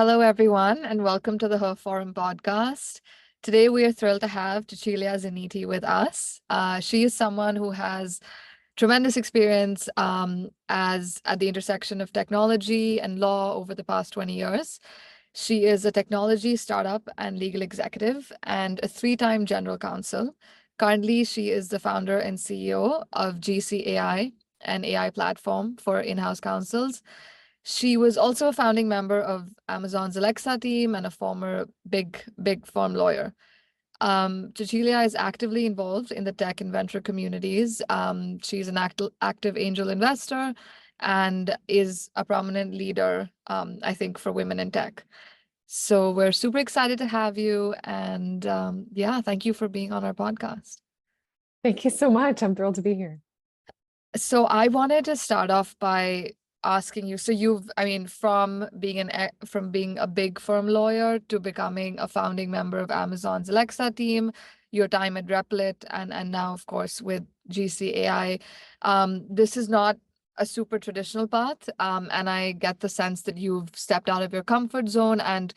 Hello, everyone, and welcome to the Her Forum podcast. Today, we are thrilled to have Cecilia Ziniti with us. She is someone who has tremendous experience as at the intersection of technology and law over the past 20 years. She is a technology startup and legal executive and a three-time general counsel. Currently, she is the founder and CEO of GCAI, an AI platform for in-house counsels. She was also a founding member of Amazon's Alexa team and a former big firm lawyer. Cecilia is actively involved in the tech and venture communities. She's an active angel investor and is a prominent leader, I think, for women in tech. So we're super excited to have you. And yeah, thank you for being on our podcast. Thank you so much. I'm thrilled to be here. So I wanted to start off by asking you, so from being a big firm lawyer to becoming a founding member of Amazon's Alexa team, your time at Replit, and now, of course, with GCAI, this is not a super traditional path. And I get the sense that you've stepped out of your comfort zone and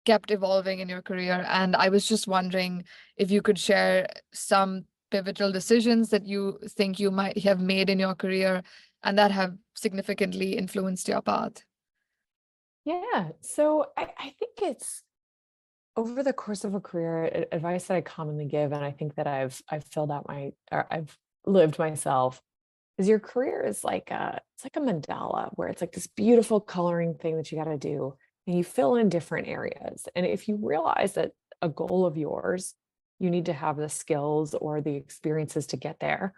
kept evolving in your career. And I was just wondering if you could share some pivotal decisions that you think you might have made in your career and that have significantly influenced your path. Yeah. So I think it's over the course of a career, advice that I commonly give, and I think that I've filled out I've lived myself, is your career is it's like a mandala where it's like this beautiful coloring thing that you got to do, and you fill in different areas. And if you realize that a goal of yours, you need to have the skills or the experiences to get there,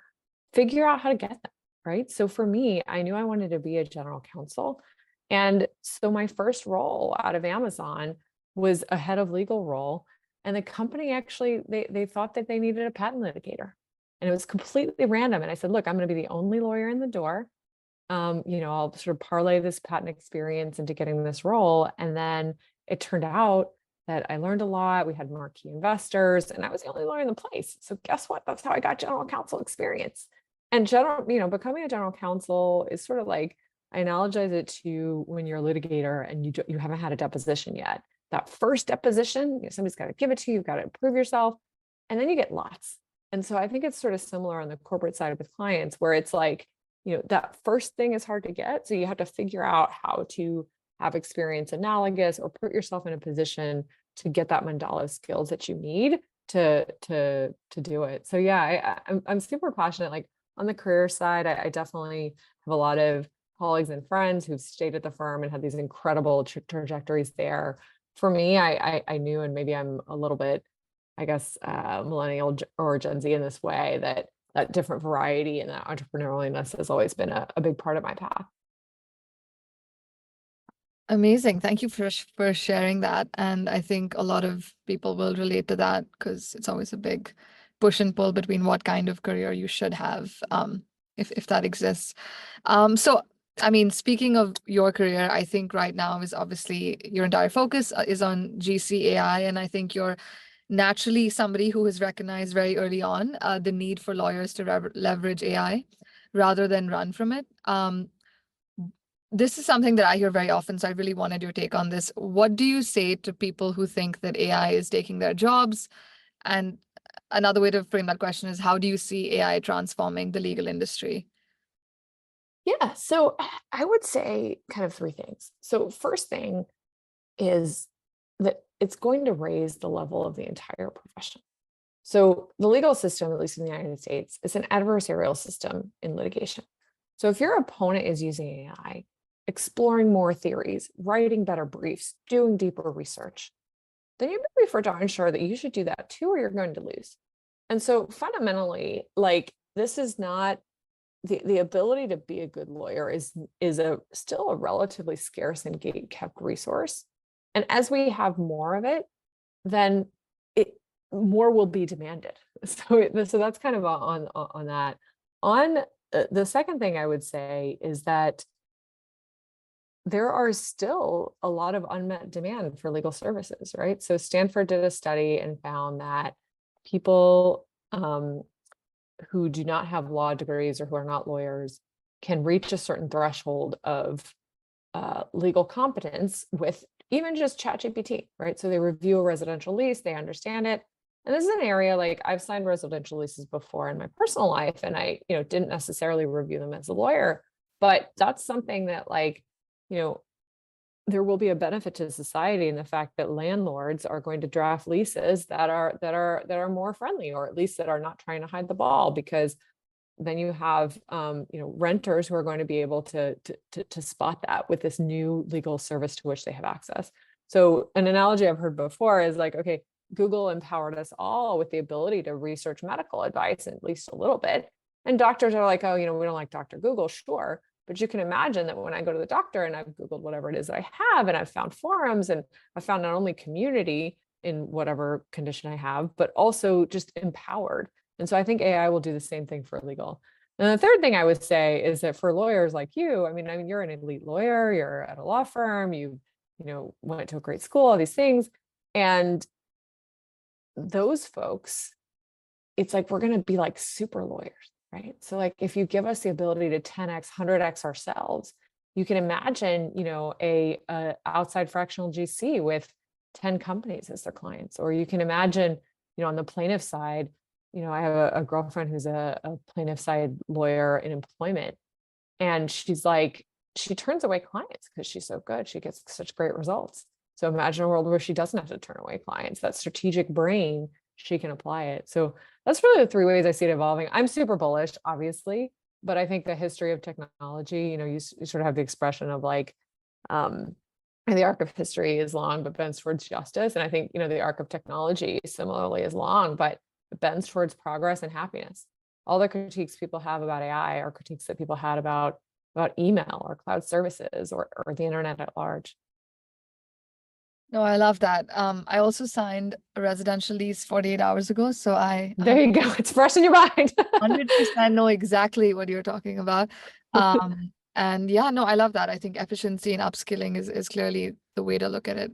figure out how to get them. Right. So for me, I knew I wanted to be a general counsel. And so my first role out of Amazon was a head of legal role. And the company actually, they thought that they needed a patent litigator. And it was completely random. And I said, look, I'm going to be the only lawyer in the door. I'll sort of parlay this patent experience into getting this role. And then it turned out that I learned a lot. We had marquee investors, and I was the only lawyer in the place. So guess what? That's how I got general counsel experience. And becoming a general counsel is sort of like, I analogize it to when you're a litigator and you haven't had a deposition yet. That first deposition, somebody's got to give it to you, you've got to prove yourself, and then you get lots. And so I think it's sort of similar on the corporate side with clients, where it's like, that first thing is hard to get. So you have to figure out how to have experience analogous or put yourself in a position to get that mandala of skills that you need to do it. So yeah, I'm super passionate. Like, on the career side, I definitely have a lot of colleagues and friends who've stayed at the firm and had these incredible trajectories there. For me, I knew, and maybe I'm a little bit, I guess, millennial or Gen Z in this way, that different variety and that entrepreneurialness has always been a big part of my path. Amazing. Thank you for sharing that. And I think a lot of people will relate to that because it's always a big push and pull between what kind of career you should have, if that exists. Speaking of your career, I think right now is obviously your entire focus is on GCAI, and I think you're naturally somebody who has recognized very early on the need for lawyers to leverage AI rather than run from it. This is something that I hear very often, so I really wanted your take on this. What do you say to people who think that AI is taking their jobs? And another way to frame that question is, how do you see AI transforming the legal industry? Yeah, so I would say kind of three things. So first thing is that it's going to raise the level of the entire profession. So the legal system, at least in the United States, is an adversarial system in litigation. So if your opponent is using AI, exploring more theories, writing better briefs, doing deeper research, then you better be for darn sure that you should do that too, or you're going to lose. And so fundamentally, like, this is not the ability to be a good lawyer is still a relatively scarce and gate-kept resource. And as we have more of it, then more will be demanded. So that's kind of on that. On the second thing I would say is that there are still a lot of unmet demand for legal services, right? So Stanford did a study and found that people who do not have law degrees or who are not lawyers can reach a certain threshold of legal competence with even just ChatGPT, right? So they review a residential lease, they understand it. And this is an area, like, I've signed residential leases before in my personal life, and I, didn't necessarily review them as a lawyer, but that's something that, like, you know, there will be a benefit to society in the fact that landlords are going to draft leases that are more friendly, or at least that are not trying to hide the ball, because then you have renters who are going to be able to spot that with this new legal service to which they have access. So an analogy I've heard before is like, okay, Google empowered us all with the ability to research medical advice, at least a little bit. And doctors are like, oh, we don't like Dr. Google, sure. But you can imagine that when I go to the doctor and I've Googled whatever it is that I have, and I've found forums, and I've found not only community in whatever condition I have, but also just empowered. And so I think AI will do the same thing for legal. And the third thing I would say is that for lawyers like you, I mean, you're an elite lawyer, you're at a law firm, went to a great school, all these things. And those folks, it's like, we're going to be like super lawyers, right? So like, if you give us the ability to 10x, 100x ourselves, you can imagine, a outside fractional GC with 10 companies as their clients. Or you can imagine, on the plaintiff side, I have a girlfriend who's a plaintiff side lawyer in employment. And she's like, she turns away clients because she's so good. She gets such great results. So imagine a world where she doesn't have to turn away clients. That strategic brain, she can apply it. So that's really the three ways I see it evolving. I'm super bullish, obviously, but I think the history of technology, you sort of have the expression of like, and the arc of history is long, but bends towards justice. And I think, the arc of technology similarly is long, but it bends towards progress and happiness. All the critiques people have about AI are critiques that people had about email or cloud services or the internet at large. No, I love that. I also signed a residential lease 48 hours ago, so I There you go. It's fresh in your mind. 100% know exactly what you're talking about. And yeah, no, I love that. I think efficiency and upskilling is clearly the way to look at it.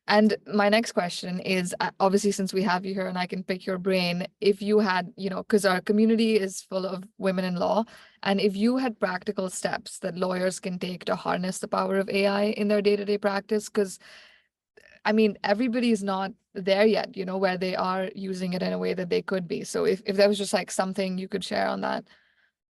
And my next question is, obviously, since we have you here and I can pick your brain, if you had, because our community is full of women in law, and if you had practical steps that lawyers can take to harness the power of AI in their day-to-day practice, because I mean, everybody is not there yet, where they are using it in a way that they could be. So if there was just like something you could share on that.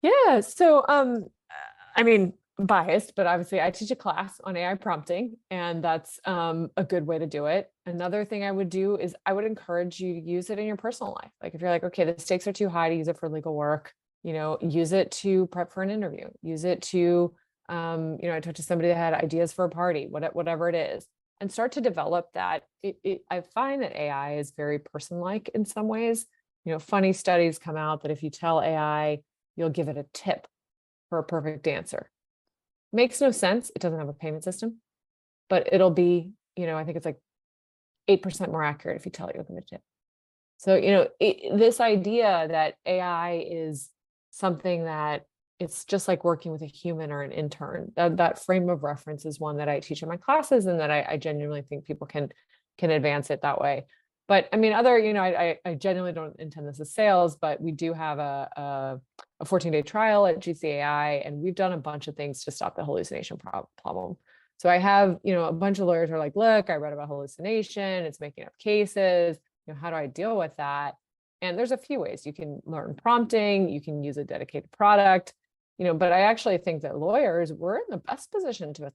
Yeah. So, I mean, biased, but obviously I teach a class on AI prompting, and that's a good way to do it. Another thing I would do is I would encourage you to use it in your personal life. Like if you're like, okay, the stakes are too high to use it for legal work, use it to prep for an interview, use it to, I talked to somebody that had ideas for a party, whatever it is, and start to develop that. I find that AI is very person-like in some ways. Funny studies come out that if you tell AI, you'll give it a tip for a perfect answer. Makes no sense. It doesn't have a payment system, but it'll be, I think it's like 8% more accurate if you tell it you'll give it a tip. So, this idea that AI is something that it's just like working with a human or an intern, that frame of reference is one that I teach in my classes, and that I genuinely think people can advance it that way. But I mean, I genuinely don't intend this as sales, but we do have a 14-day trial at GCAI, and we've done a bunch of things to stop the hallucination problem. So I have, a bunch of lawyers are like, look, I read about hallucination, it's making up cases, how do I deal with that? And there's a few ways. You can learn prompting, you can use a dedicated product, but I actually think that lawyers, we're in the best position to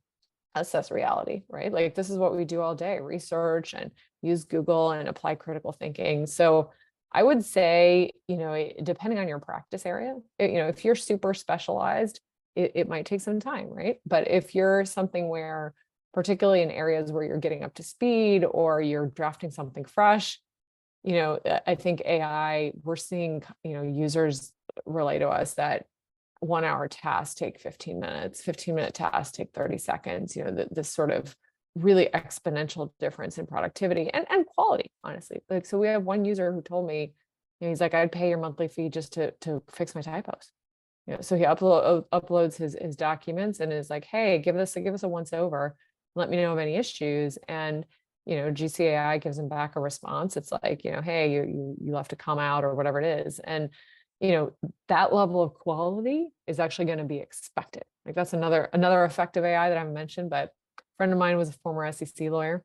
assess reality, right? Like this is what we do all day, research and use Google and apply critical thinking. So I would say, depending on your practice area, if you're super specialized, it might take some time, right? But if you're something where, particularly in areas where you're getting up to speed or you're drafting something fresh, I think AI, we're seeing, users relay to us that 1 hour tasks take 15 minutes, 15-minute tasks take 30 seconds, this sort of really exponential difference in productivity and quality, honestly. Like, so we have one user who told me, he's like, I'd pay your monthly fee just to fix my typos. So he uploads his documents and is like, hey, give us a once over, let me know of any issues. And GCAI gives him back a response. It's like, hey, you'll have to come out or whatever it is. And that level of quality is actually going to be expected. Like that's another effect of AI that I haven't mentioned, but friend of mine was a former SEC lawyer.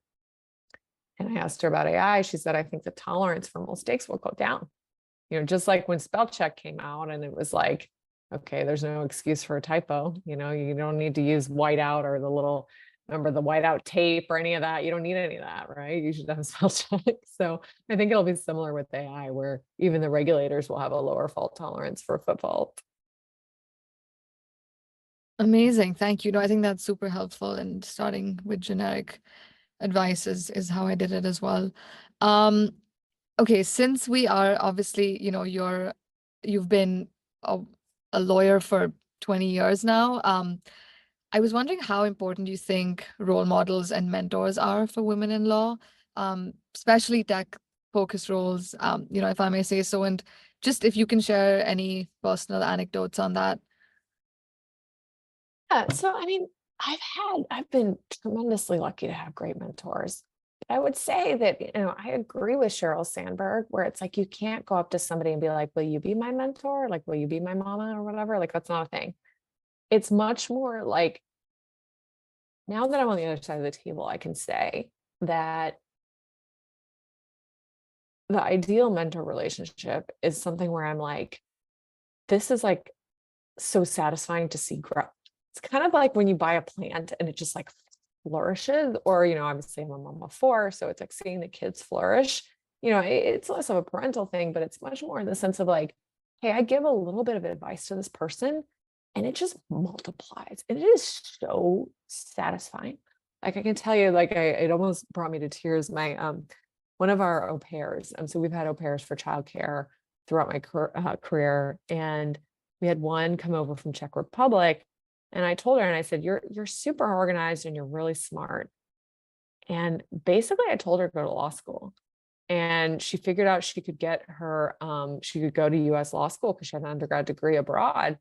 And I asked her about AI. She said, I think the tolerance for mistakes will go down. Just like when spell check came out and it was like, okay, there's no excuse for a typo. You don't need to use whiteout or remember the whiteout tape or any of that. You don't need any of that, right? You should have a spell check. So I think it'll be similar with AI, where even the regulators will have a lower fault tolerance for foot fault. Amazing. Thank you. No, I think that's super helpful. And starting with generic advice is how I did it as well. Um, okay, since we are obviously, you've been a, a lawyer for 20 years now. I was wondering how important you think role models and mentors are for women in law, especially tech focused roles, if I may say so. And just if you can share any personal anecdotes on that. Yeah, so I mean, I've been tremendously lucky to have great mentors. I would say that, I agree with Sheryl Sandberg, where it's like you can't go up to somebody and be like, will you be my mentor? Like, will you be my mama or whatever? Like, that's not a thing. It's much more like, now that I'm on the other side of the table, I can say that the ideal mentor relationship is something where I'm like, this is like so satisfying to see grow. It's kind of like when you buy a plant and it just like flourishes, or, obviously I'm a mom of four, so it's like seeing the kids flourish. It's less of a parental thing, but it's much more in the sense of like, hey, I give a little bit of advice to this person and it just multiplies. And it is so satisfying. Like I can tell you, like it almost brought me to tears. My one of our au pairs, so we've had au pairs for childcare throughout my career, and we had one come over from Czech Republic, and I told her, and I said, you're super organized and you're really smart. And basically I told her to go to law school. And she figured out she could get her, she could go to US law school because she had an undergrad degree abroad.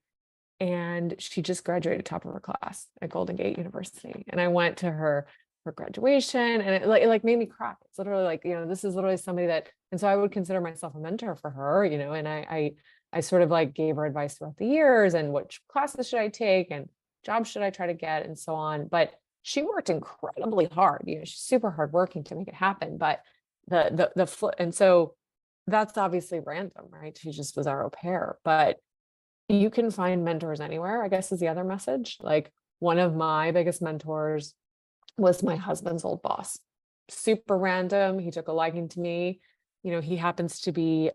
And she just graduated top of her class at Golden Gate University. And I went to her graduation, and it like made me cry. It's literally like, this is literally somebody that, and so I would consider myself a mentor for her, and I sort of like gave her advice throughout the years and what classes should I take and jobs should I try to get and so on. But she worked incredibly hard. She's super hardworking to make it happen. But and so that's obviously random, right? She just was our au pair. But you can find mentors anywhere, I guess, is the other message. Like, one of my biggest mentors was my husband's old boss. Super random. He took a liking to me. He happens to be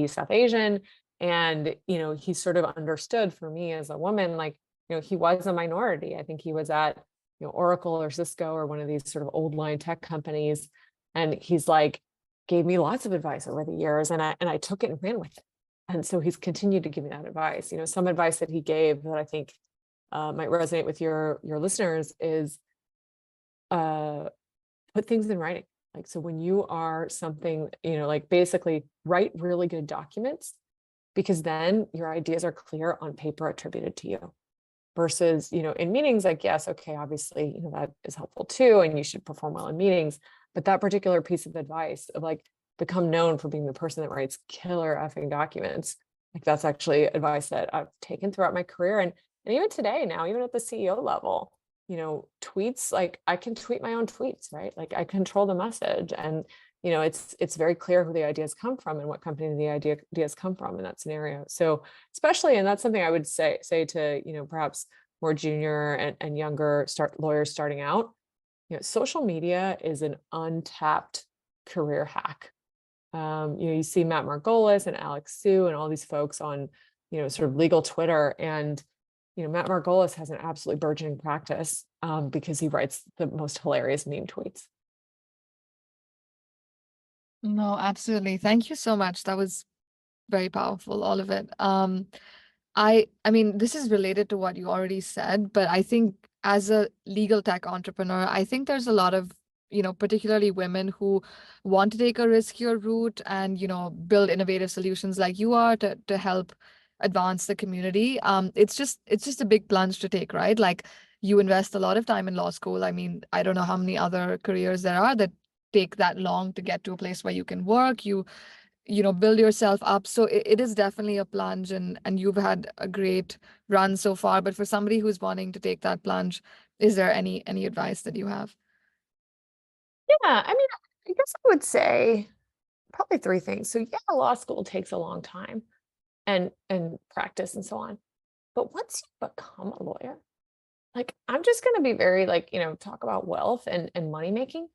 South Asian. And, he sort of understood for me as a woman, like, he was a minority. I think he was at, Oracle or Cisco or one of these sort of old line tech companies. And he's like, gave me lots of advice over the years. And I took it and ran with it. And so he's continued to give me that advice. Some advice that he gave that I think might resonate with your listeners is put things in writing. Like, so when you are something, like basically write really good documents, because then your ideas are clear on paper attributed to you. Versus, in meetings, like, yes, okay, obviously, that is helpful too, and you should perform well in meetings. But that particular piece of advice of like, become known for being the person that writes killer effing documents, like that's actually advice that I've taken throughout my career. And even today now, even at the CEO level, tweets, like I can tweet my own tweets, right? Like I control the message, and it's very clear who the ideas come from and what company the ideas come from in that scenario. So especially, and that's something I would say to, perhaps more junior and younger lawyers starting out, social media is an untapped career hack. You see Matt Margolis and Alex Sue and all these folks on, sort of legal Twitter. And, Matt Margolis has an absolutely burgeoning practice because he writes the most hilarious meme tweets. No, absolutely. Thank you so much. That was very powerful, all of it. I mean, this is related to what you already said, but I think as a legal tech entrepreneur, I think there's a lot of, particularly women who want to take a riskier route and, build innovative solutions like you are to help advance the community. It's just a big plunge to take, right? Like, you invest a lot of time in law school. I mean, I don't know how many other careers there are that take that long to get to a place where you can work. Build yourself up. So it is definitely a plunge, and you've had a great run so far. But for somebody who's wanting to take that plunge, Is there any advice that you have? Yeah, I mean, I guess I would say probably three things. So yeah, law school takes a long time and practice and so on. But once you become a lawyer, like I'm just going to be very like, talk about wealth and money making.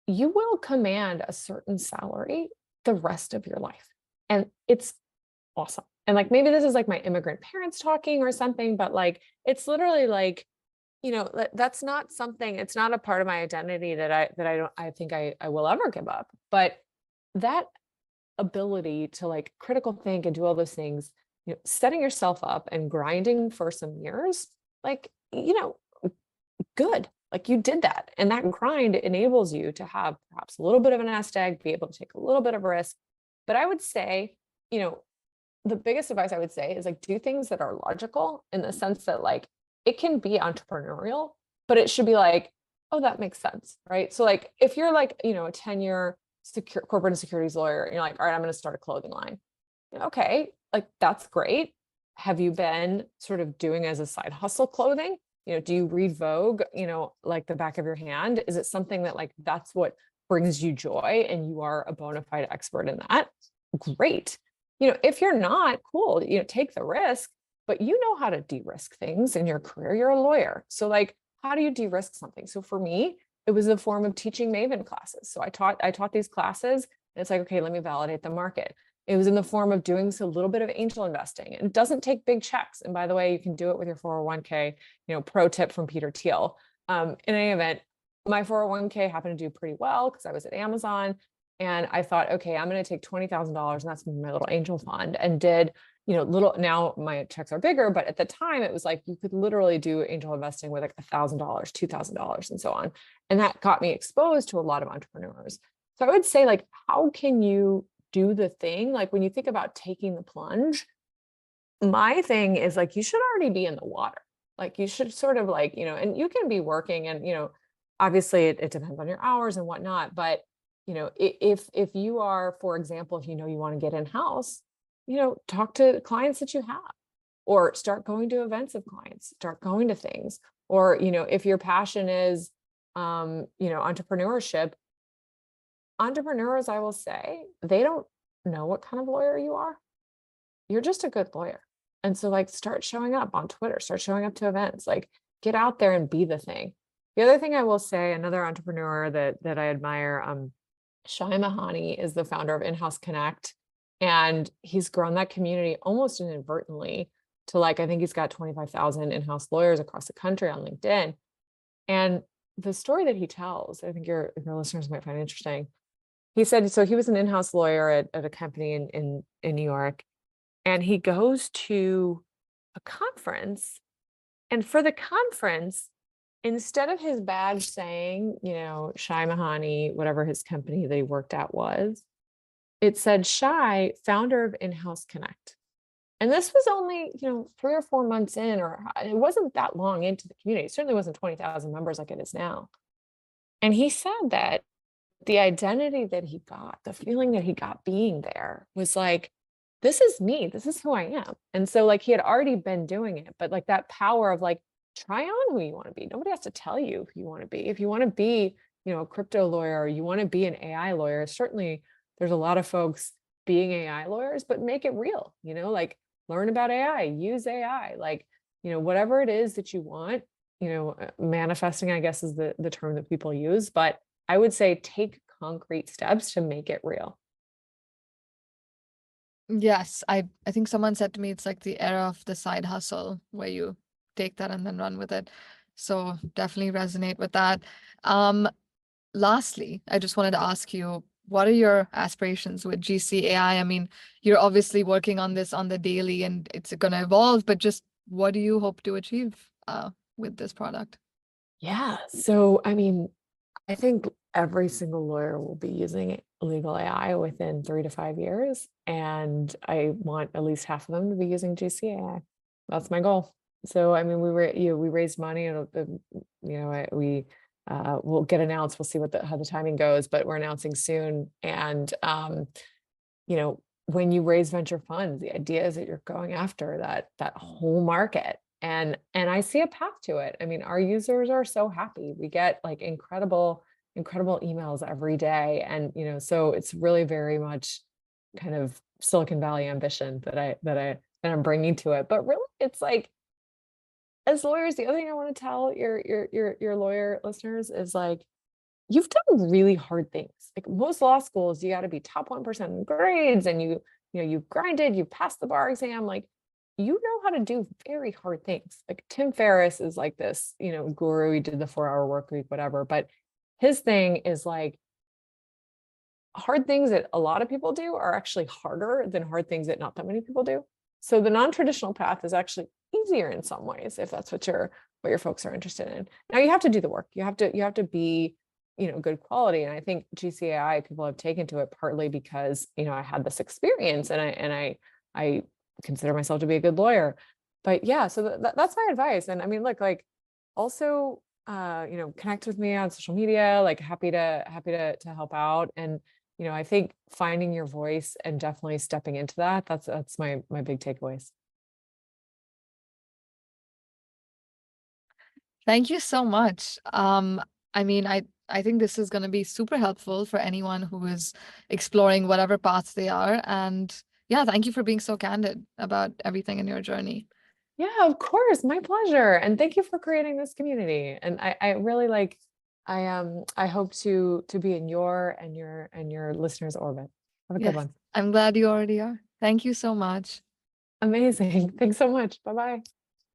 You will command a certain salary the rest of your life. And it's awesome. And like maybe this is like my immigrant parents talking or something, but like it's literally like, that's not something, it's not a part of my identity that I don't I think I will ever give up. But that ability to like critical think and do all those things, setting yourself up and grinding for some years, like, good. Like you did that. And that grind enables you to have perhaps a little bit of an nest egg, be able to take a little bit of risk. But I would say, the biggest advice I would say is like do things that are logical in the sense that like it can be entrepreneurial, but it should be like, oh, that makes sense. Right. So like if you're like, a 10-year secure corporate and securities lawyer, and you're like, all right, I'm going to start a clothing line. Okay, like that's great. Have you been sort of doing as a side hustle clothing? Do you read Vogue, like the back of your hand? Is it something that like that's what brings you joy and you are a bona fide expert in that? Great. If you're not, cool, take the risk, but you know how to de-risk things in your career. You're a lawyer. So like, how do you de-risk something? So for me, it was a form of teaching Maven classes. So I taught these classes and it's like, okay, let me validate the market. It was in the form of doing a little bit of angel investing. And it doesn't take big checks. And by the way, you can do it with your 401k, pro tip from Peter Thiel. In any event, my 401k happened to do pretty well because I was at Amazon. And I thought, okay, I'm going to take $20,000 and that's my little angel fund, and did, little, now my checks are bigger, but at the time it was like, you could literally do angel investing with like $1,000, $2,000 and so on. And that got me exposed to a lot of entrepreneurs. So I would say like, how can you do the thing? Like when you think about taking the plunge, my thing is like, you should already be in the water. Like you should sort of like, and you can be working and, obviously it depends on your hours and whatnot, but if you are, for example, if you want to get in-house, talk to clients that you have, or start going to events of clients, start going to things, or, if your passion is, entrepreneurship, entrepreneurs, I will say, they don't know what kind of lawyer you are. You're just a good lawyer. And so like start showing up on Twitter, start showing up to events, like get out there and be the thing. The other thing I will say, another entrepreneur that I admire, Shai Mahani is the founder of In-House Connect. And he's grown that community almost inadvertently to like, I think he's got 25,000 in-house lawyers across the country on LinkedIn. And the story that he tells, I think your listeners might find interesting. He said, so he was an in-house lawyer at a company in New York, and he goes to a conference, and for the conference, instead of his badge saying, Shai Mahani, whatever his company that he worked at was, it said Shai, founder of In-House Connect. And this was only, 3 or 4 months in, or it wasn't that long into the community. It certainly wasn't 20,000 members like it is now. And he said that the identity that he got, the feeling that he got being there was like, this is me, this is who I am. And so like he had already been doing it, but like that power of like, try on who you want to be. Nobody has to tell you who you want to be. If you want to be, a crypto lawyer, or you want to be an AI lawyer, certainly there's a lot of folks being AI lawyers, but make it real, like learn about AI, use AI, like, whatever it is that you want, manifesting, I guess, is the term that people use, but I would say take concrete steps to make it real. Yes, I think someone said to me it's like the era of the side hustle where you take that and then run with it. So definitely resonate with that. Lastly, I just wanted to ask you, what are your aspirations with GCAI? I mean, you're obviously working on this on the daily and it's going to evolve, but just what do you hope to achieve with this product? Yeah. So, I mean, I think every single lawyer will be using legal AI within 3 to 5 years. And I want at least half of them to be using GCAI. That's my goal. So, I mean, we raised money and, we will get announced. We'll see how the timing goes, but we're announcing soon. And, when you raise venture funds, the idea is that you're going after that whole market. And I see a path to it. I mean, our users are so happy. We get like incredible emails every day. And, so it's really very much kind of Silicon Valley ambition that I'm bringing to it. But really, it's like, as lawyers, the other thing I want to tell your lawyer listeners is like, you've done really hard things. Like most law schools, you got to be top 1% in grades, and you've grinded, you passed the bar exam. Like, you know how to do very hard things. Like Tim Ferriss is like this, guru. He did the 4-hour work week, whatever. But his thing is like, hard things that a lot of people do are actually harder than hard things that not that many people do. So the non-traditional path is actually easier in some ways, if that's what your folks are interested in. Now you have to do the work. You have to be, good quality. And I think GCAI people have taken to it partly because, I had this experience, and I consider myself to be a good lawyer. But yeah, so that's my advice. And I mean, look, like, also, connect with me on social media, like happy to help out. And, I think finding your voice and definitely stepping into that's my big takeaways. Thank you so much. I mean, I think this is going to be super helpful for anyone who is exploring whatever paths they are. And yeah, thank you for being so candid about everything in your journey. Yeah, of course. My pleasure. And thank you for creating this community. And I really like, I hope to be in your listeners' orbit. Have a good Yes, one. I'm glad you already are. Thank you so much. Amazing. Thanks so much. Bye-bye.